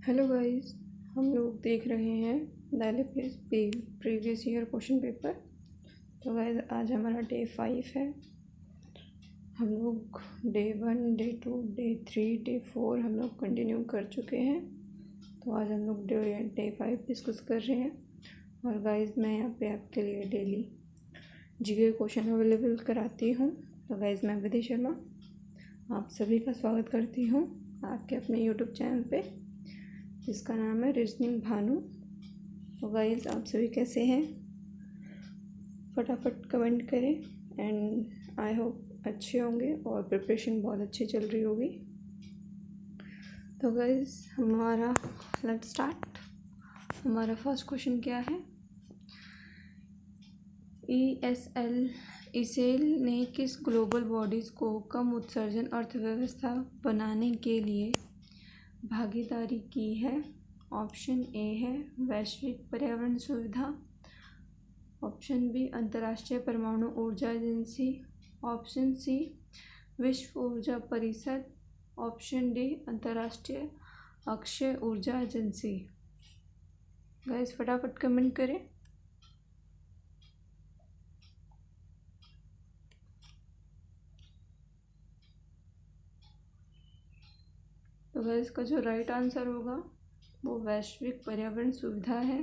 Hello guys, हम लोग देख रहे हैं daily previous year question paper. तो गाइस आज हमारा डे 5 है। हम लोग डे 1, डे 2, डे 3, डे 4 हम लोग कंटिन्यू कर चुके हैं। तो आज हम लोग डे 5 डिस्कस कर रहे हैं। और गाइस मैं यहाँ पे आपके लिए डेली जीके क्वेश्चन अवेलेबल कराती हूँ। तो गाइस मैं विधि शर्मा आप सभी का स्वागत करती हूँ आपके अपने यूट्यूब चैनल पे, जिसका नाम है रीजनिंग भानु। तो गाइस आप सभी कैसे हैं? फटाफट कमेंट करें एंड आई होप अच्छे होंगे और प्रिपरेशन बहुत अच्छी चल रही होगी। तो गाइस हमारा लेट्स स्टार्ट। हमारा फर्स्ट क्वेश्चन क्या है? ईसेल ने किस ग्लोबल बॉडीज़ को कम उत्सर्जन अर्थव्यवस्था बनाने के लिए भागीदारी की है? ऑप्शन ए है वैश्विक पर्यावरण सुविधा, ऑप्शन बी अंतर्राष्ट्रीय परमाणु ऊर्जा एजेंसी, ऑप्शन सी विश्व ऊर्जा परिषद, ऑप्शन डी अंतर्राष्ट्रीय अक्षय ऊर्जा एजेंसी। गाइस फटाफट कमेंट करें। तो गाइस का जो राइट आंसर होगा वो वैश्विक पर्यावरण सुविधा है।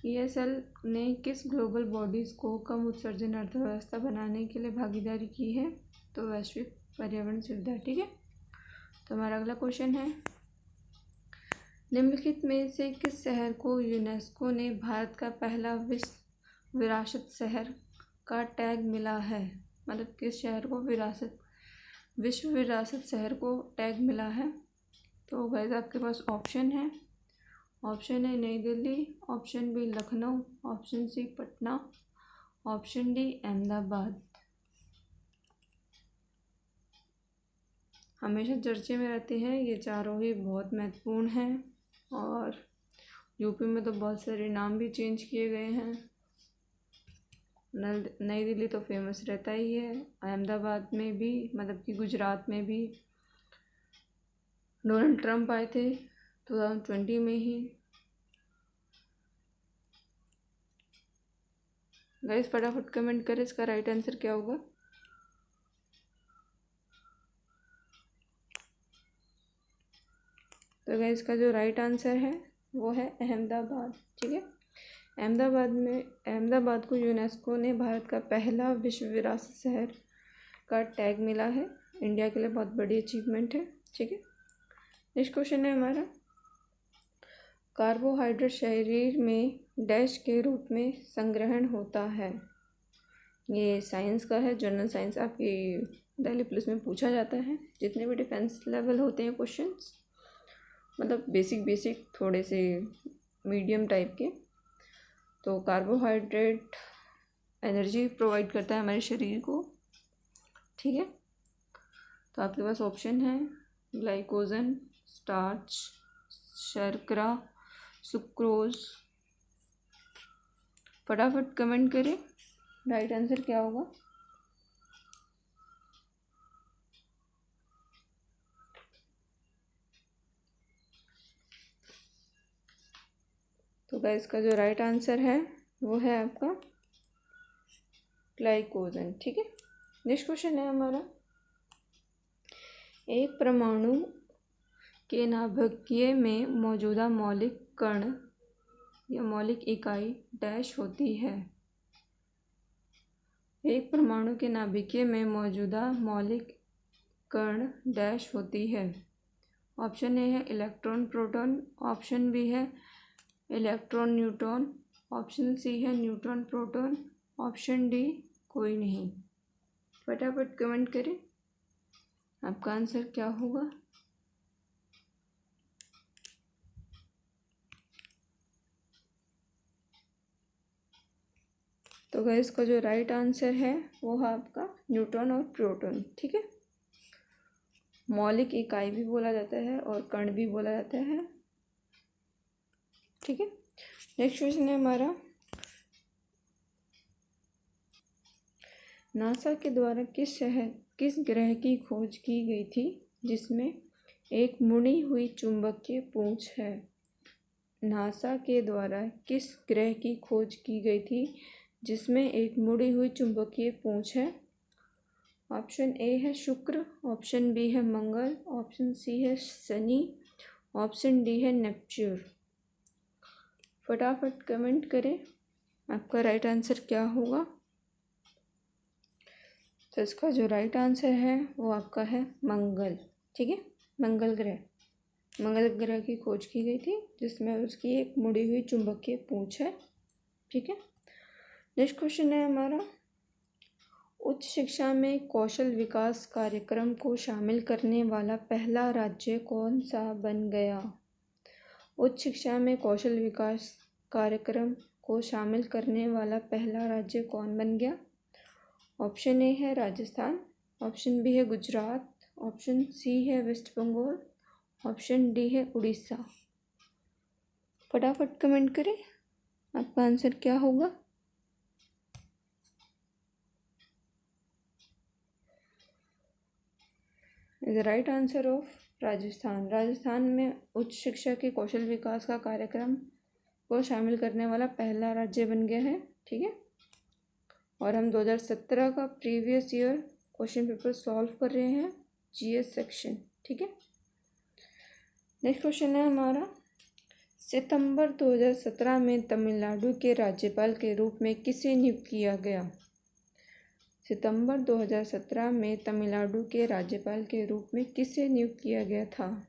ईएसएल ने किस ग्लोबल बॉडीज़ को कम उत्सर्जन अर्थव्यवस्था बनाने के लिए भागीदारी की है? तो वैश्विक पर्यावरण सुविधा। ठीक है, तो हमारा अगला क्वेश्चन है, निम्नलिखित में से किस शहर को यूनेस्को ने भारत का पहला विश्व विरासत शहर का टैग मिला है? मतलब किस शहर को विश्व विरासत शहर को टैग मिला है? तो गाइस आपके पास ऑप्शन है। Option A New Delhi, option B Lucknow, option C Patna, option D Ahmedabad. हमेशा चर्चे में रहते हैं, ये चारों ही बहुत महत्वपूर्ण हैं और यूपी में तो बहुत सारे नाम भी चेंज किए गए हैं। नई दिल्ली तो फेमस रहता ही है, अहमदाबाद में भी, मतलब कि गुजरात में भी डोनाल्ड ट्रंप आए थे 2020 में ही। गाइस फटाफट कमेंट करें इसका राइट आंसर क्या होगा। तो गाइस का जो राइट आंसर है वो है अहमदाबाद। ठीक है, अहमदाबाद को यूनेस्को ने भारत का पहला विश्व विरासत शहर का टैग मिला है। इंडिया के लिए बहुत बड़ी अचीवमेंट है। ठीक है, नेक्स्ट क्वेश्चन है हमारा, कार्बोहाइड्रेट शरीर में डैश के रूप में संग्रहण होता है। ये साइंस का है, जनरल साइंस आपकी दिल्ली पुलिस में पूछा जाता है। जितने भी डिफेंस लेवल होते हैं क्वेश्चंस, मतलब बेसिक थोड़े से मीडियम टाइप के। तो कार्बोहाइड्रेट एनर्जी प्रोवाइड करता है हमारे शरीर को। ठीक है, तो आपके पास ऑप्शन है ग्लाइकोजन, स्टार्च, शर्करा, सुक्रोज। फटाफट कमेंट करें राइट आंसर क्या होगा। तो गाइस का जो राइट आंसर है वो है आपका ग्लाइकोजन। ठीक है, नेक्स्ट क्वेश्चन है हमारा, एक परमाणु के नाभिकीय में मौजूदा मौलिक कण या मौलिक इकाई डैश होती है। एक परमाणु के नाभिकीय में मौजूदा मौलिक कण डैश होती है। ऑप्शन ए है इलेक्ट्रॉन प्रोटॉन, ऑप्शन बी है इलेक्ट्रॉन न्यूट्रॉन, ऑप्शन सी है न्यूट्रॉन प्रोटॉन, ऑप्शन डी कोई नहीं। फटाफट कमेंट करें आपका आंसर क्या होगा। तो गाइस का जो राइट आंसर है वो है आपका न्यूट्रॉन और प्रोटॉन। ठीक है, मौलिक इकाई भी बोला जाता है और कण भी बोला जाता है। ठीक है, नेक्स्ट क्वेश्चन है हमारा, नासा के द्वारा किस ग्रह की खोज की गई थी जिसमें एक मुड़ी हुई चुंबकीय पूंछ है। नासा के द्वारा किस ग्रह की खोज की गई थी जिसमें एक मुड़ी हुई चुंबकीय पूंछ है? ऑप्शन ए है शुक्र, ऑप्शन बी है मंगल, ऑप्शन सी है शनि, ऑप्शन डी है नेपच्यून। फटाफट कमेंट करें आपका राइट आंसर क्या होगा। तो इसका जो राइट आंसर है वो आपका है मंगल। ठीक है, मंगल ग्रह की खोज की गई थी जिसमें उसकी एक मुड़ी हुई चुंबकीय पूंछ है। ठीक है, नेक्स्ट क्वेश्चन है हमारा, उच्च शिक्षा में कौशल विकास कार्यक्रम को शामिल करने वाला पहला राज्य कौन सा बन गया? उच्च शिक्षा में कौशल विकास कार्यक्रम को शामिल करने वाला पहला राज्य कौन बन गया? ऑप्शन ए है राजस्थान, ऑप्शन बी है गुजरात, ऑप्शन सी है वेस्ट बंगाल, ऑप्शन डी है उड़ीसा। फटाफट कमेंट करें आपका आंसर क्या होगा। Is right answer of Rajasthan. Rajasthan में उच्च शिक्षा के कौशल विकास का कार्यक्रम को शामिल करने वाला पहला राज्य बन गया है। ठीक है, और हम 2017 का previous year question paper solve कर रहे हैं, जीएस सेक्शन। ठीक है, नेक्स्ट क्वेश्चन है हमारा, सितंबर 2017 में तमिलनाडु के राज्यपाल के रूप में किसे नियुक्त किया गया? सितंबर 2017 में तमिलनाडु के राज्यपाल के रूप में किसे नियुक्त किया गया था?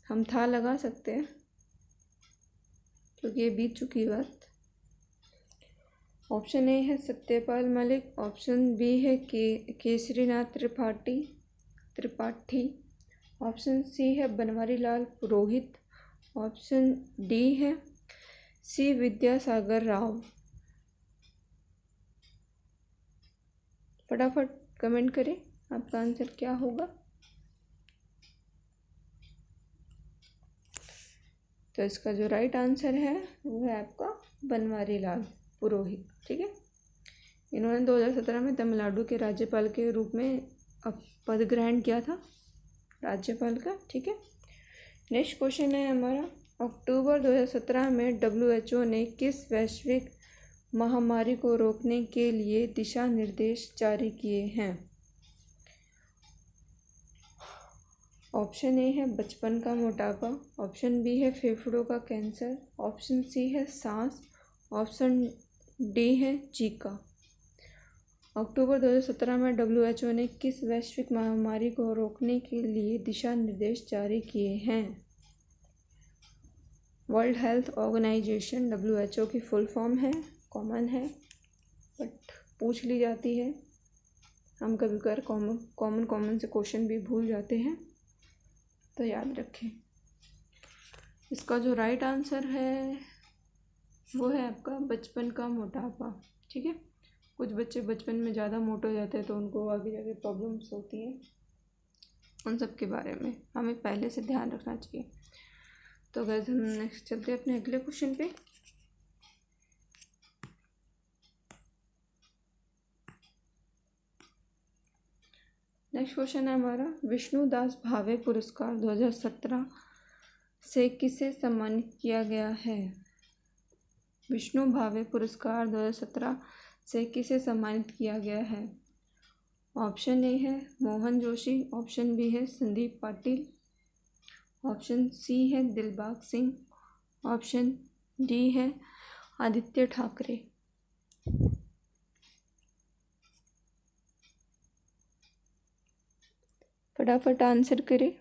हम था लगा सकते हैं क्योंकि ये बीत चुकी बात। ऑप्शन ए है सत्यपाल मलिक, ऑप्शन बी है केसरीनाथ त्रिपाठी, ऑप्शन सी है बनवारी लाल पुरोहित, ऑप्शन डी है सी विद्यासागर राव। फटाफट कमेंट करें आपका आंसर क्या होगा। तो इसका जो राइट आंसर है वो है आपका बनवारी लाल पुरोहित। ठीक है, इन्होंने 2017 में तमिलनाडु के राज्यपाल के रूप में पद ग्रहण किया था राज्यपाल का। ठीक है, नेक्स्ट क्वेश्चन है हमारा, अक्टूबर 2017 में WHO ने किस वैश्विक महामारी को रोकने के लिए दिशा निर्देश जारी किए हैं? ऑप्शन ए है बचपन का मोटापा, ऑप्शन बी है फेफड़ों का कैंसर, ऑप्शन सी है सांस, ऑप्शन डी है जीका। अक्टूबर 2017 में WHO ने किस वैश्विक महामारी को रोकने के लिए दिशा निर्देश जारी किए हैं? वर्ल्ड हेल्थ ऑर्गेनाइजेशन WHO की फुल फॉर्म है, कॉमन है बट पूछ ली जाती है। हम कभी कभार कॉमन से क्वेश्चन भी भूल जाते हैं, तो याद रखें। इसका जो राइट आंसर है वो है आपका बचपन का मोटापा। ठीक है, कुछ बच्चे बचपन में ज़्यादा मोटे हो जाते हैं तो उनको आगे जाके प्रॉब्लम्स होती हैं, उन सब के बारे में हमें पहले से ध्यान रखना चाहिए। तो गाइस हम नेक्स्ट चलते हैं अपने अगले क्वेश्चन पे। नेक्स्ट क्वेश्चन है हमारा, विष्णुदास भावे पुरस्कार 2017 से किसे सम्मानित किया गया है? विष्णु भावे पुरस्कार 2017 से किसे सम्मानित किया गया है? ऑप्शन ए है मोहन जोशी, ऑप्शन बी है संदीप पाटिल, ऑप्शन सी है दिलबाग सिंह, ऑप्शन डी है आदित्य ठाकरे। फटाफट आंसर करें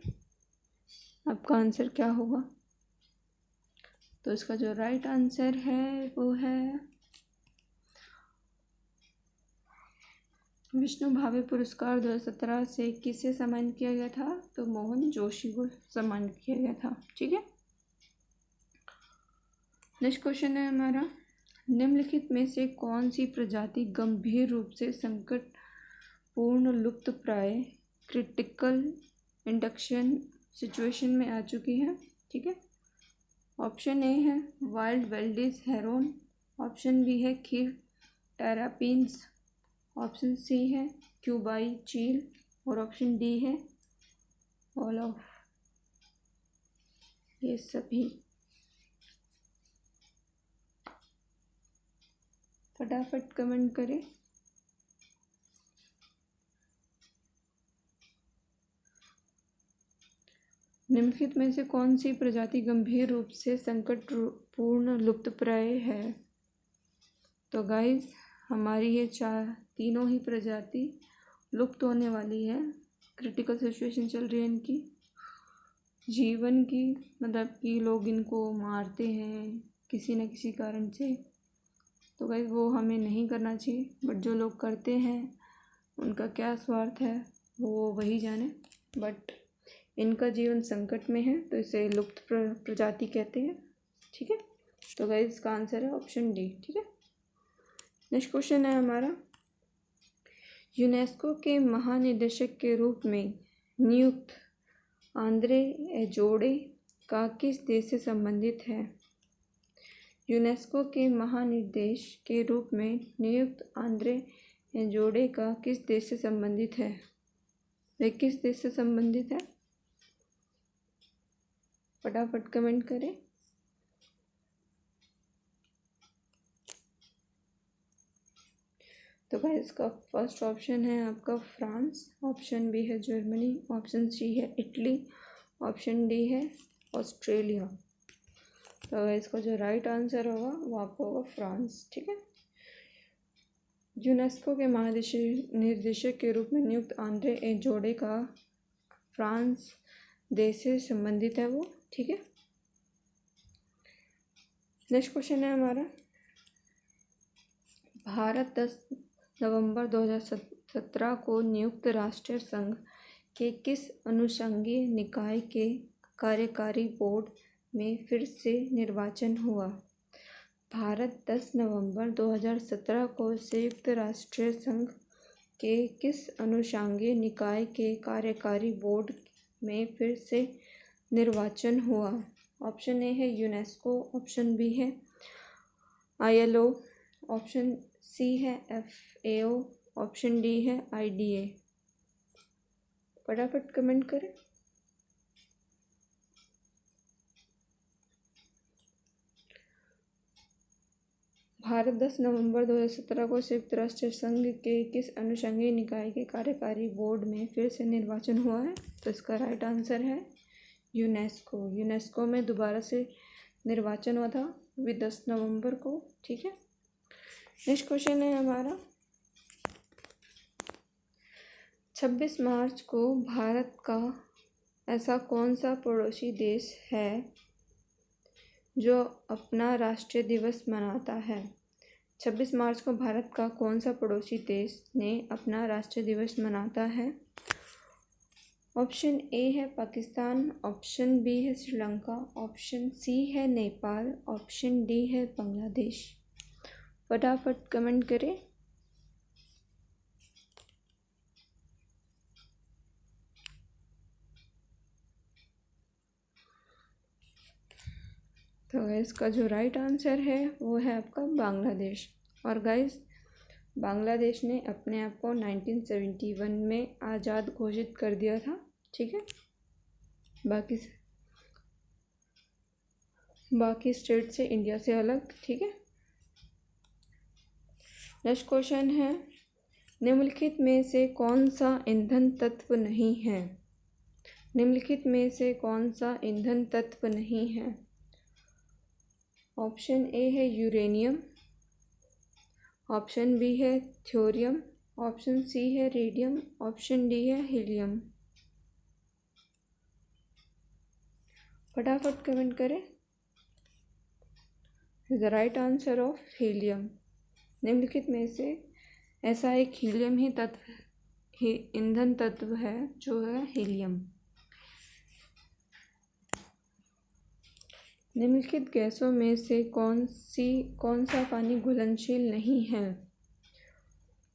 आपका आंसर क्या होगा। तो इसका जो राइट आंसर है वो है विष्णु भावे पुरस्कार 2017 से किसे सम्मानित किया गया था? तो मोहन जोशी को सम्मानित किया गया था। ठीक है, नेक्स्ट क्वेश्चन है हमारा, निम्नलिखित में से कौन सी प्रजाति गंभीर रूप से संकटपूर्ण लुप्तप्राय क्रिटिकल इंडक्शन सिचुएशन में आ चुकी है? ठीक है, ऑप्शन ए है वाइल्ड वेल्डिस हेरोन, ऑप्शन बी है खीर टेरापीन्स, ऑप्शन सी है क्यूबाई चील और ऑप्शन डी है ऑल ऑफ ये सभी फटाफट कमेंट करें। निम्नलिखित में से कौन सी प्रजाति गंभीर रूप से संकटपूर्ण लुप्तप्राय है? तो गाइस हमारी ये तीनों ही प्रजाति लुप्त होने वाली है। क्रिटिकल सिचुएशन चल रही है इनकी जीवन की, मतलब कि लोग इनको मारते हैं किसी न किसी कारण से। तो गाइस वो हमें नहीं करना चाहिए, बट जो लोग करते हैं उनका क्या स्वार्थ है वो वही जाने। बट इनका जीवन संकट में है तो इसे लुप्त प्रजाति कहते हैं। ठीक है, तो गाइस इसका आंसर है ऑप्शन डी। ठीक है, नेक्स्ट क्वेश्चन है हमारा, यूनेस्को के महानिदेशक के रूप में नियुक्त आंद्रे एजोडे का किस देश से संबंधित है? यूनेस्को के महानिदेशक के रूप में नियुक्त आंद्रे एजोडे का किस देश से संबंधित है? वे किस देश से संबंधित है? फटाफट कमेंट करें। तो भाई इसका फर्स्ट ऑप्शन है आपका फ्रांस, ऑप्शन बी है जर्मनी, ऑप्शन सी है इटली, ऑप्शन डी है ऑस्ट्रेलिया। तो इसका जो राइट आंसर होगा वो आपको होगा फ्रांस। ठीक है, यूनेस्को के महानिदेशक के रूप में नियुक्त आंद्रे एजोडे का फ्रांस देश से संबंधित है वो। ठीक है, नेक्स्ट क्वेश्चन है हमारा, भारत 10 नवंबर 2017 को नियुक्त राष्ट्रीय संघ के किस अनुषंगीय निकाय के कार्यकारी बोर्ड में फिर से निर्वाचन हुआ? भारत 10 नवंबर 2017 को संयुक्त राष्ट्रीय संघ के किस अनुषंगीय निकाय के कार्यकारी बोर्ड में फिर से निर्वाचन हुआ? ऑप्शन ए है यूनेस्को, ऑप्शन बी है ILO, ऑप्शन सी है FAO, ऑप्शन डी है IDA। फटाफट कमेंट करें। भारत 10 नवंबर 2017 को संयुक्त राष्ट्र संघ के किस अनुषंगीय निकाय के कार्यकारी बोर्ड में फिर से निर्वाचन हुआ है? तो इसका राइट आंसर है यूनेस्को। यूनेस्को में दोबारा से निर्वाचन हुआ था 10 नवंबर को। ठीक है, नेक्स्ट क्वेश्चन है हमारा, 26 मार्च को भारत का ऐसा कौन सा पड़ोसी देश है जो अपना राष्ट्रीय दिवस मनाता है? 26 मार्च को भारत का कौन सा पड़ोसी देश ने अपना राष्ट्रीय दिवस मनाता है? ऑप्शन ए है पाकिस्तान, ऑप्शन बी है श्रीलंका, ऑप्शन सी है नेपाल, ऑप्शन डी है बांग्लादेश। फटाफट कमेंट करें। तो गाइस का जो राइट आंसर है वो है आपका बांग्लादेश। और गाइस बांग्लादेश ने अपने आप को 1971 में आज़ाद घोषित कर दिया था। ठीक है, बाकी स्टेट से इंडिया से अलग। ठीक है, नेक्स्ट क्वेश्चन है, निम्नलिखित में से कौन सा ईंधन तत्व नहीं है? निम्नलिखित में से कौन सा ईंधन तत्व नहीं है? ऑप्शन ए है यूरेनियम, ऑप्शन बी है थोरियम, ऑप्शन सी है रेडियम, ऑप्शन डी है हीलियम। फटाफट कमेंट करें। The right answer of helium. निम्नलिखित में से ऐसा एक हीलियम ही तत्व ईंधन तत्व है जो है हीलियम। निम्नलिखित गैसों में से कौन सा पानी घुलनशील नहीं है?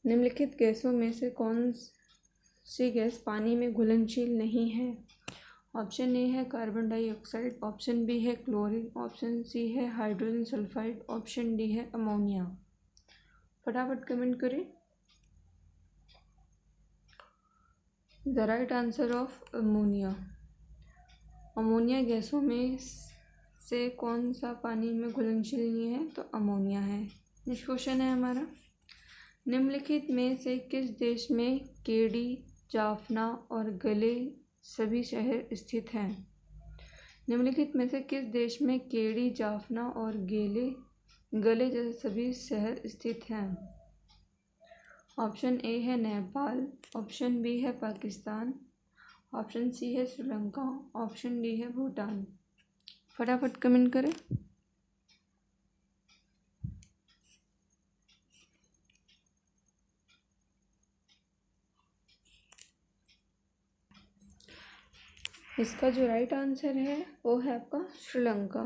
निम्नलिखित गैसों में से कौन सी गैस पानी में घुलनशील नहीं है? ऑप्शन ए है कार्बन डाइऑक्साइड, ऑप्शन बी है क्लोरीन, ऑप्शन सी है हाइड्रोजन सल्फाइड, ऑप्शन डी है अमोनिया। फटाफट कमेंट करें। The right answer of ammonia. Ammonia गैसों में से कौन सा पानी में घुलनशील नहीं है? तो अमोनिया है। नेक्स्ट क्वेश्चन है हमारा, निम्नलिखित में से किस देश में केडी, जाफना और गले सभी शहर स्थित हैं? निम्नलिखित में से किस देश में केडी, जाफना और गले जैसे सभी शहर स्थित हैं? ऑप्शन ए है नेपाल, ऑप्शन बी है पाकिस्तान, ऑप्शन सी है श्रीलंका, ऑप्शन डी है भूटान। फटाफट कमेंट करें। इसका जो राइट आंसर है वो है आपका श्रीलंका।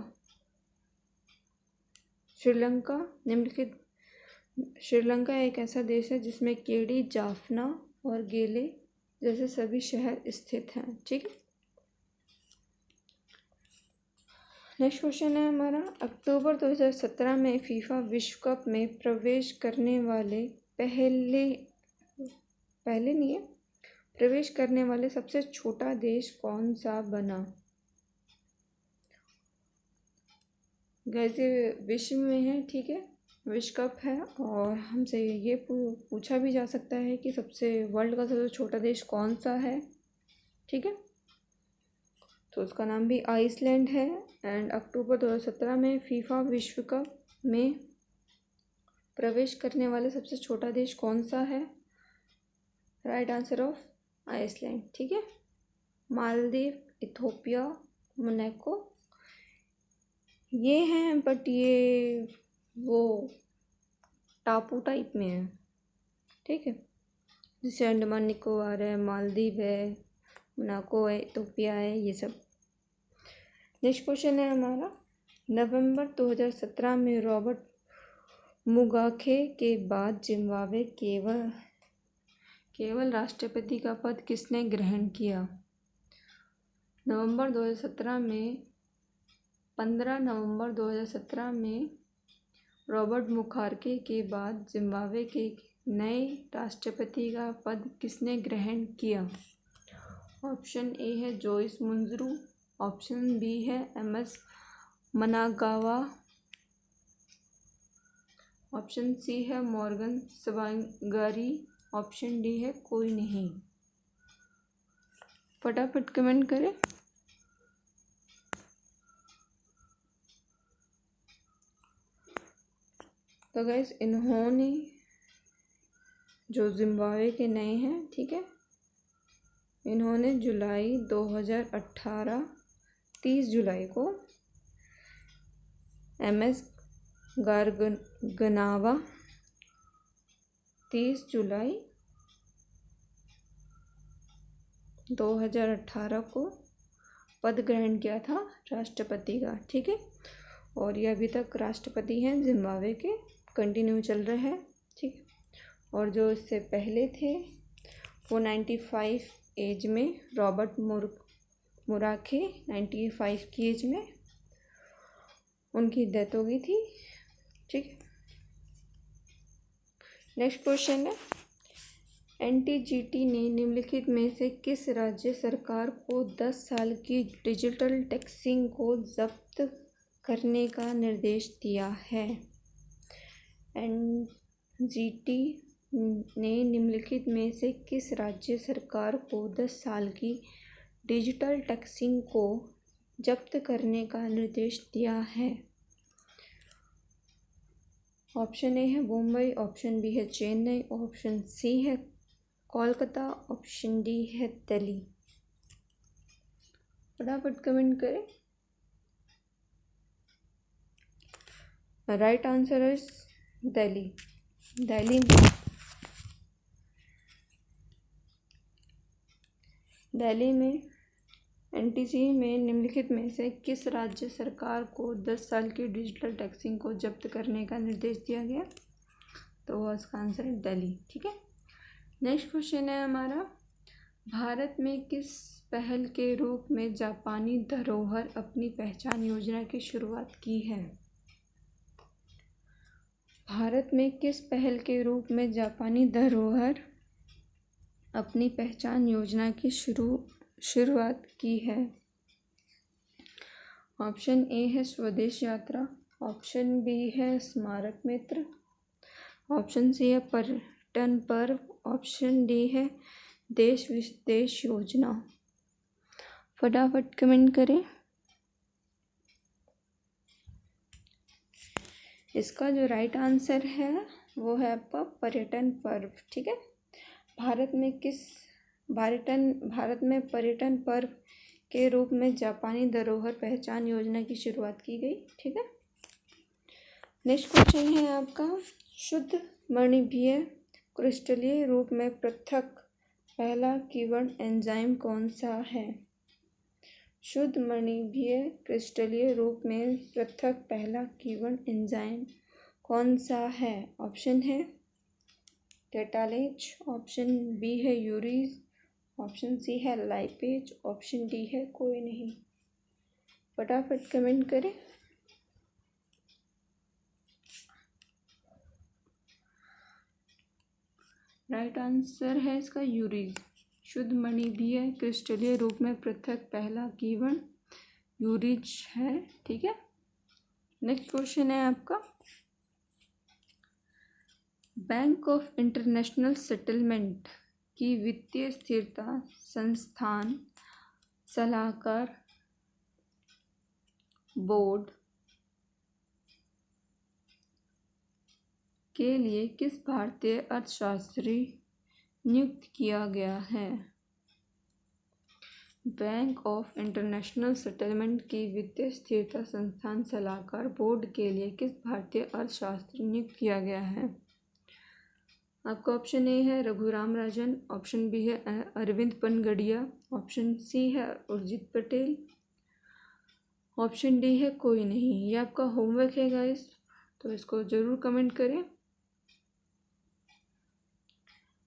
श्रीलंका एक ऐसा देश है जिसमें केडी, जाफना और गेले जैसे सभी शहर स्थित हैं। ठीक है, नेक्स्ट क्वेश्चन है हमारा, अक्टूबर 2017 में फीफा विश्व कप में प्रवेश करने वाले सबसे छोटा देश कौन सा बना? वैसे विश्व में है, ठीक है, विश्व कप है और हमसे ये पूछा भी जा सकता है कि वर्ल्ड का सबसे छोटा देश कौन सा है। ठीक है, तो उसका नाम भी आइसलैंड है। एंड अक्टूबर 2017 में फीफा विश्व कप में प्रवेश करने वाले सबसे छोटा देश कौन सा है? Right answer of Iceland. ठीक है, मालदीव, इथोपिया, मोनाको ये हैं, बट ये वो टापू टाइप में है। ठीक है, जैसे अंडमान निकोबार है, मालदीव है, मोनाको है, इथोपिया है, ये सब। नेक्स्ट क्वेश्चन है हमारा, नवंबर 2017 में रॉबर्ट मुगाबे के बाद जिम्बाब्वे केवल राष्ट्रपति का पद किसने ग्रहण किया? नवंबर 2017 में 15 नवंबर 2017 में रॉबर्ट मुगाबे के बाद जिम्बाब्वे के नए राष्ट्रपति का पद किसने ग्रहण किया? ऑप्शन ए है जोइस मुंजरू, ऑप्शन बी है एमएस मनांगावा, ऑप्शन सी है मॉर्गन सवांगारी, ऑप्शन डी है कोई नहीं। फटाफट कमेंट करें। तो गाइस, इन्होंने जो जिम्बाब्वे के नए हैं, ठीक है, इन्होंने जुलाई 2018 30 जुलाई को एमएस गारगनावा 30 जुलाई 2018 को पद ग्रहण किया था राष्ट्रपति का। ठीक है, और ये अभी तक राष्ट्रपति हैं जिम्बाब्वे के, कंटिन्यू चल रहा है। ठीक है, और जो इससे पहले थे वो 95 एज में, रॉबर्ट मुगाबे 95 की एज में उनकी डेथ हो गई थी। ठीक है, नेक्स्ट क्वेश्चन है, एनटीजीटी ने निम्नलिखित में से किस राज्य सरकार को 10 साल की डिजिटल टैक्सिंग को जब्त करने का निर्देश दिया है? एनजीटी ने निम्नलिखित में से किस राज्य सरकार को 10 साल की डिजिटल टैक्सिंग को जब्त करने का निर्देश दिया है? ऑप्शन ए है मुंबई, ऑप्शन बी है चेन्नई, ऑप्शन सी है कोलकाता, ऑप्शन डी है दिल्ली। फटाफट कमेंट करें। Right answer is Delhi. Delhi में एनटीसी में निम्नलिखित में से किस राज्य सरकार को 10 साल की डिजिटल टैक्सिंग को जब्त करने का निर्देश दिया गया? तो वो इसका आंसर है दिल्ली। ठीक है, नेक्स्ट क्वेश्चन है हमारा, भारत में किस पहल के रूप में जापानी धरोहर अपनी पहचान योजना की शुरुआत की है? भारत में किस पहल के रूप में जापानी धरोहर अपनी पहचान योजना की शुरुआत की है? ऑप्शन ए है स्वदेश यात्रा, ऑप्शन बी है स्मारक मित्र, ऑप्शन सी है पर्यटन पर्व, ऑप्शन डी है देश विदेश योजना। फटाफट कमेंट करें। इसका जो राइट आंसर है वो है आपका पर्यटन पर्व। ठीक है, भारत में पर्यटन पर्व के रूप में जापानी धरोहर पहचान योजना की शुरुआत की गई। ठीक है, नेक्स्ट क्वेश्चन है आपका, शुद्ध मणिभीय क्रिस्टलीय रूप में पृथक पहला कीवर्ड एंजाइम कौन सा है? शुद्ध मणिभीय क्रिस्टलीय रूप में पृथक पहला कीवर्ड एंजाइम कौन सा है? ऑप्शन है कैटालेज, ऑप्शन बी है यूरीज, ऑप्शन सी है लाइपेज, ऑप्शन डी है कोई नहीं। फटाफट कमेंट करें। राइट आंसर है इसका यूरीज। शुद्ध मणिभीय क्रिस्टलीय रूप में पृथक पहला कीवर्ड यूरीज है। ठीक है, नेक्स्ट क्वेश्चन है आपका, बैंक ऑफ इंटरनेशनल सेटलमेंट की वित्तीय स्थिरता संस्थान सलाहकार बोर्ड के लिए किस भारतीय अर्थशास्त्री नियुक्त किया गया है? बैंक ऑफ इंटरनेशनल सेटलमेंट की वित्तीय स्थिरता संस्थान सलाहकार बोर्ड के लिए किस भारतीय अर्थशास्त्री नियुक्त किया गया है? आपका ऑप्शन ए है रघुराम राजन, ऑप्शन बी है अरविंद पनगड़िया, ऑप्शन सी है उर्जित पटेल, ऑप्शन डी है कोई नहीं। ये आपका होमवर्क है गाइस, तो इसको ज़रूर कमेंट करें।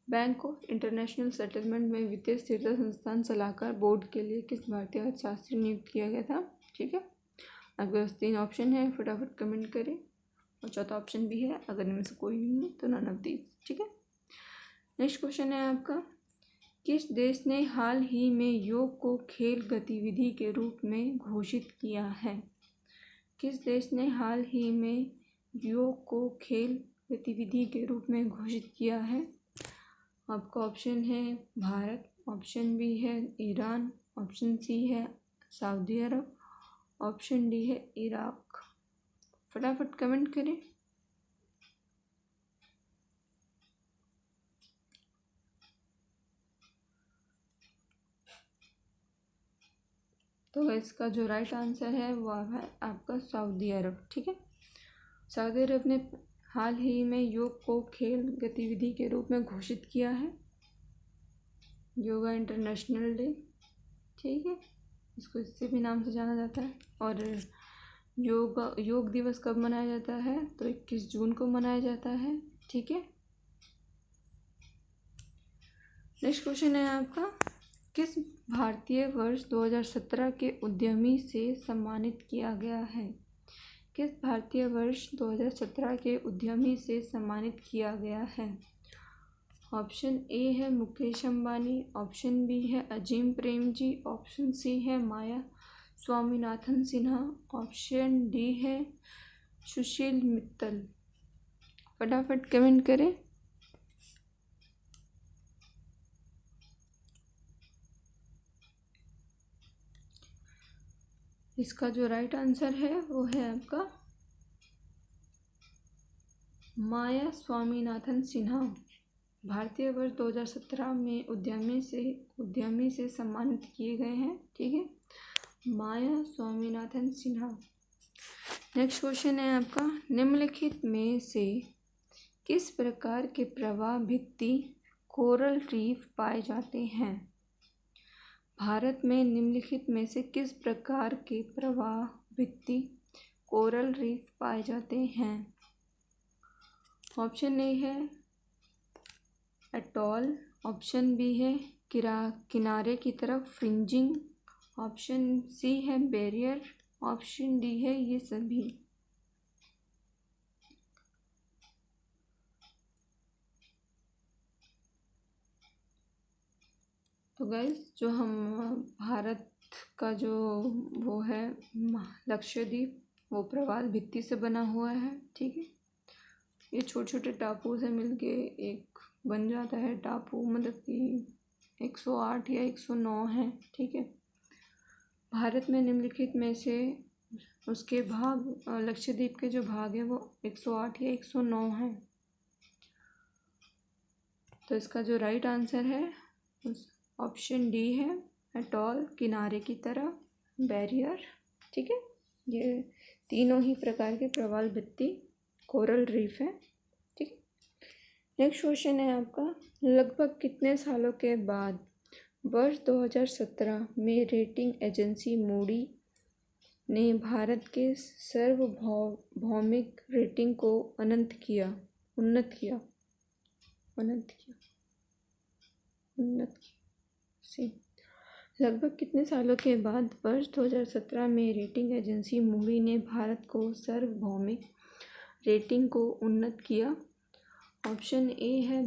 बैंक ऑफ इंटरनेशनल सेटलमेंट में वित्तीय स्थिरता संस्थान सलाहकार बोर्ड के लिए किस भारतीय अर्थशास्त्री नियुक्त किया गया था? ठीक है, आपके पास 3 ऑप्शन है, फटाफट कमेंट करें। और चौथा ऑप्शन भी है, अगर इनमें से कोई नहीं है तो नन ऑफ दीज। ठीक है, नेक्स्ट क्वेश्चन है आपका, किस देश ने हाल ही में योग को खेल गतिविधि के रूप में घोषित किया है? किस देश ने हाल ही में योग को खेल गतिविधि के रूप में घोषित किया है? आपका ऑप्शन है भारत, ऑप्शन बी है ईरान, ऑप्शन सी है सऊदी अरब, ऑप्शन डी है इराक। फटाफट कमेंट करें। तो इसका जो राइट आंसर है वो है आपका सऊदी अरब। ठीक है, सऊदी अरब ने हाल ही में योग को खेल गतिविधि के रूप में घोषित किया है, योगा इंटरनेशनल डे। ठीक है, इसको इससे भी नाम से जाना जाता है। और योग दिवस कब मनाया जाता है? तो 21 जून को मनाया जाता है। ठीक है, नेक्स्ट क्वेश्चन है आपका, किस भारतीय वर्ष 2017 के उद्यमी से सम्मानित किया गया है? किस भारतीय वर्ष 2017 के उद्यमी से सम्मानित किया गया है? ऑप्शन ए है मुकेश अंबानी, ऑप्शन बी है अजीम प्रेमजी, ऑप्शन सी है माया स्वामीनाथन सिन्हा, ऑप्शन डी है सुशील मित्तल। फटाफट कमेंट करें। इसका जो राइट आंसर है वो है आपका माया स्वामीनाथन सिन्हा। भारतीय वर्ष 2017 में उद्यमी से सम्मानित किए गए हैं। ठीक है, माया स्वामीनाथन सिन्हा। नेक्स्ट क्वेश्चन है आपका, निम्नलिखित में से किस प्रकार के प्रवाह भित्ति कोरल रीफ पाए जाते हैं? भारत में निम्नलिखित में से किस प्रकार के प्रवाह भित्ति कोरल रीफ पाए जाते हैं? ऑप्शन ए है एटॉल, ऑप्शन बी है किनारे की तरफ फ्रिंजिंग, ऑप्शन सी है बैरियर, ऑप्शन डी है ये सभी। तो गाइस, जो हम भारत का जो वो है लक्षद्वीप, वो प्रवाल भित्ति से बना हुआ है। ठीक है, ये छोटे छोटे टापू से मिलके एक बन जाता है टापू, मतलब कि 108 या 109 है। ठीक है, भारत में निम्नलिखित में से उसके भाग, लक्षद्वीप के जो भाग है वो 108 या 109 है। तो इसका जो राइट आंसर है ऑप्शन डी है, अटॉल, किनारे की तरह, बैरियर। ठीक है, ये तीनों ही प्रकार के प्रवाल भित्ति कोरल रीफ है। ठीक है, नेक्स्ट क्वेश्चन है आपका, लगभग कितने सालों के बाद वर्ष 2017 में रेटिंग एजेंसी मूडी ने भारत के सार्वभौमिक रेटिंग को उन्नत किया? लगभग कितने सालों के बाद वर्ष 2017 में रेटिंग एजेंसी मूडी ने भारत को सार्वभौमिक रेटिंग को उन्नत किया? ऑप्शन ए है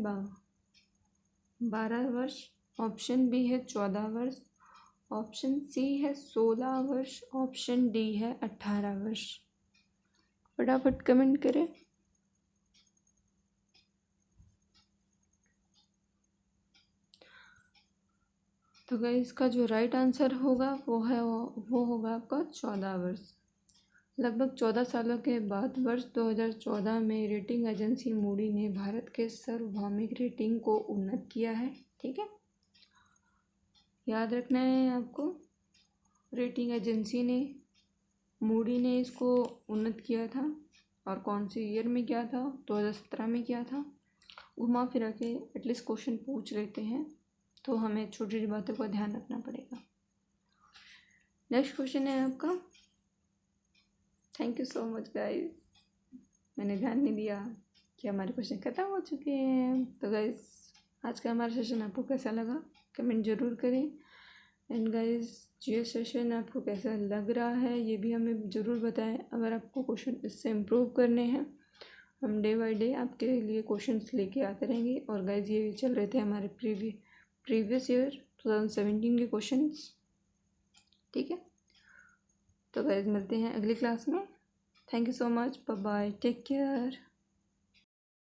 12 वर्ष, ऑप्शन बी है 14 वर्ष, ऑप्शन सी है 16 वर्ष, ऑप्शन डी है 18 वर्ष। फटाफट कमेंट करें। तो गाइस इसका जो राइट आंसर होगा वो होगा आपका 14 वर्ष। लगभग 14 सालों के बाद वर्ष 2014 में रेटिंग एजेंसी मूडी ने भारत के सार्वभौमिक रेटिंग को उन्नत किया है। ठीक है, याद रखना है आपको, रेटिंग एजेंसी ने, मूडी ने इसको उन्नत किया था, और कौन से ईयर में किया था? 2017 में किया था। घुमा फिरा के एटलीस्ट क्वेश्चन पूछ लेते हैं, तो हमें छोटी छोटी बातों का ध्यान रखना पड़ेगा। नेक्स्ट क्वेश्चन है आपका, thank you so much guys, मैंने ध्यान नहीं दिया कि हमारे क्वेश्चन ख़त्म हो चुके हैं। तो गाइस आज का हमारा सेशन आपको कैसा लगा कमेंट ज़रूर करें, एंड गाइस ये सेशन आपको कैसा लग रहा है ये भी हमें ज़रूर बताएं। अगर आपको क्वेश्चन इससे इम्प्रूव करने हैं, हम डे बाय डे आपके लिए क्वेश्चंस लेके आते रहेंगे। और गाइस ये चल रहे थे हमारे प्रीवियस ईयर 2017 के क्वेश्चंस। ठीक है, तो गाइस मिलते हैं अगली क्लास में। Thank you so much, bye bye, take care.